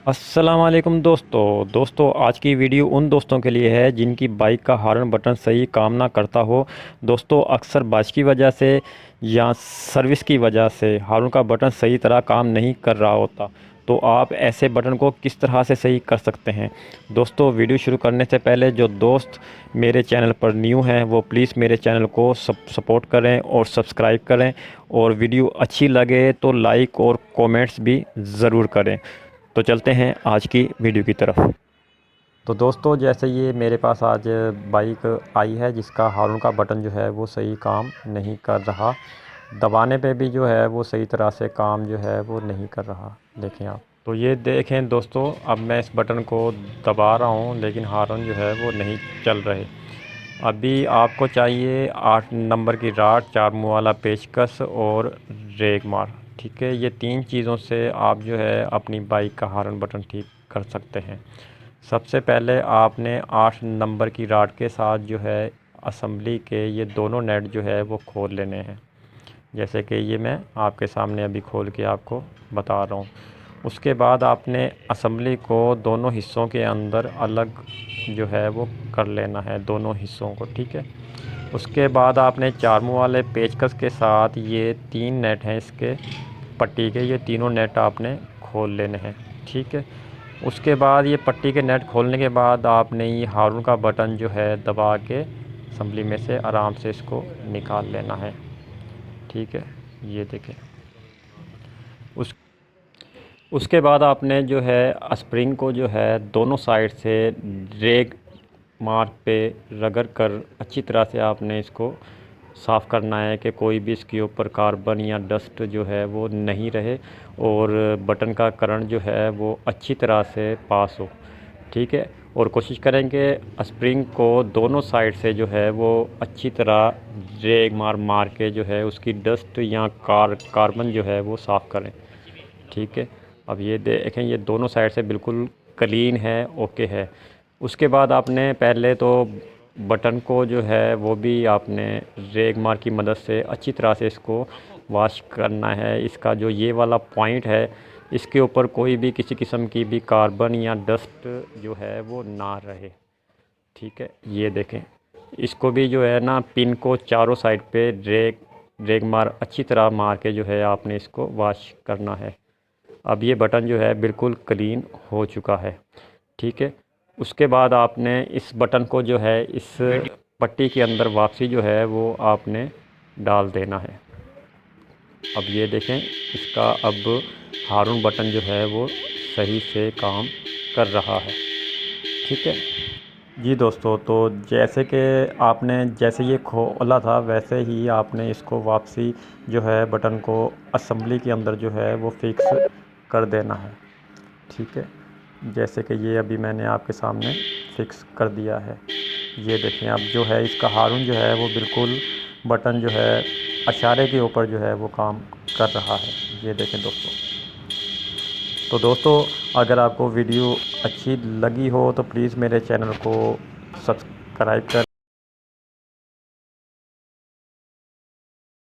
अस्सलाम वालेकुम दोस्तों आज की वीडियो उन दोस्तों के लिए है जिनकी बाइक का हॉर्न बटन सही काम ना करता हो। दोस्तों अक्सर बारिश की वजह से या सर्विस की वजह से हॉर्न का बटन सही तरह काम नहीं कर रहा होता, तो आप ऐसे बटन को किस तरह से सही कर सकते हैं। दोस्तों वीडियो शुरू करने से पहले जो दोस्त मेरे चैनल पर न्यू हैं वो प्लीज़ मेरे चैनल को सपोर्ट करें और सब्सक्राइब करें, और वीडियो अच्छी लगे तो लाइक और कमेंट्स भी ज़रूर करें। तो चलते हैं आज की वीडियो की तरफ। तो दोस्तों जैसे ये मेरे पास आज बाइक आई है जिसका हॉर्न का बटन जो है वो सही काम नहीं कर रहा, दबाने पे भी जो है वो सही तरह से काम जो है वो नहीं कर रहा। देखें आप, तो ये देखें दोस्तों, अब मैं इस बटन को दबा रहा हूँ लेकिन हॉर्न जो है वो नहीं चल रहे। अभी आपको चाहिए 8 नंबर की राड, 4 मुँह वाला पेचकस और रेग मार। ठीक है, ये 3 चीज़ों से आप जो है अपनी बाइक का हॉर्न बटन ठीक कर सकते हैं। सबसे पहले आपने 8 नंबर की राड के साथ जो है असम्बली के ये दोनों नेट जो है वो खोल लेने हैं, जैसे कि ये मैं आपके सामने अभी खोल के आपको बता रहा हूँ। उसके बाद आपने असम्बली को दोनों हिस्सों के अंदर अलग जो है वो कर लेना है, दोनों हिस्सों को। ठीक है, उसके बाद आपने 4 मुँह वाले पेचकस के साथ ये 3 नेट हैं इसके पट्टी के, ये तीनों नेट आपने खोल लेने हैं। ठीक है, उसके बाद ये पट्टी के नेट खोलने के बाद आपने ये हॉर्न का बटन जो है दबा के असम्बली में से आराम से इसको निकाल लेना है। ठीक है, ये देखें। उसके बाद आपने जो है स्प्रिंग को जो है दोनों साइड से रेग मार्क पे रगड़ कर अच्छी तरह से आपने इसको साफ़ करना है कि कोई भी इसके ऊपर कार्बन या डस्ट जो है वो नहीं रहे और बटन का करंट जो है वो अच्छी तरह से पास हो। ठीक है, और कोशिश करेंगे स्प्रिंग को दोनों साइड से जो है वो अच्छी तरह रेग मार के जो है उसकी डस्ट या कार्बन जो है वो साफ़ करें। ठीक है, अब ये देखें, ये दोनों साइड से बिल्कुल क्लीन है, ओके है। उसके बाद आपने पहले तो बटन को जो है वो भी आपने रेग मार की मदद से अच्छी तरह से इसको वॉश करना है। इसका जो ये वाला पॉइंट है इसके ऊपर कोई भी किसी किस्म की भी कार्बन या डस्ट जो है वो ना रहे। ठीक है, ये देखें, इसको भी जो है ना पिन को चारों साइड पे रेग मार अच्छी तरह मार के जो है आपने इसको वॉश करना है। अब ये बटन जो है बिल्कुल क्लीन हो चुका है। ठीक है, उसके बाद आपने इस बटन को जो है इस पट्टी के अंदर वापसी जो है वो आपने डाल देना है। अब ये देखें, इसका अब हॉर्न बटन जो है वो सही से काम कर रहा है। ठीक है जी दोस्तों, तो जैसे कि आपने जैसे ये खोला था वैसे ही आपने इसको वापसी जो है बटन को असम्बली के अंदर जो है वो फिक्स कर देना है। ठीक है, जैसे कि ये अभी मैंने आपके सामने फिक्स कर दिया है। ये देखें, अब जो है इसका हॉर्न जो है वो बिल्कुल बटन जो है इशारे के ऊपर जो है वो काम कर रहा है। ये देखें दोस्तों। तो दोस्तों अगर आपको वीडियो अच्छी लगी हो तो प्लीज़ मेरे चैनल को सब्सक्राइब कर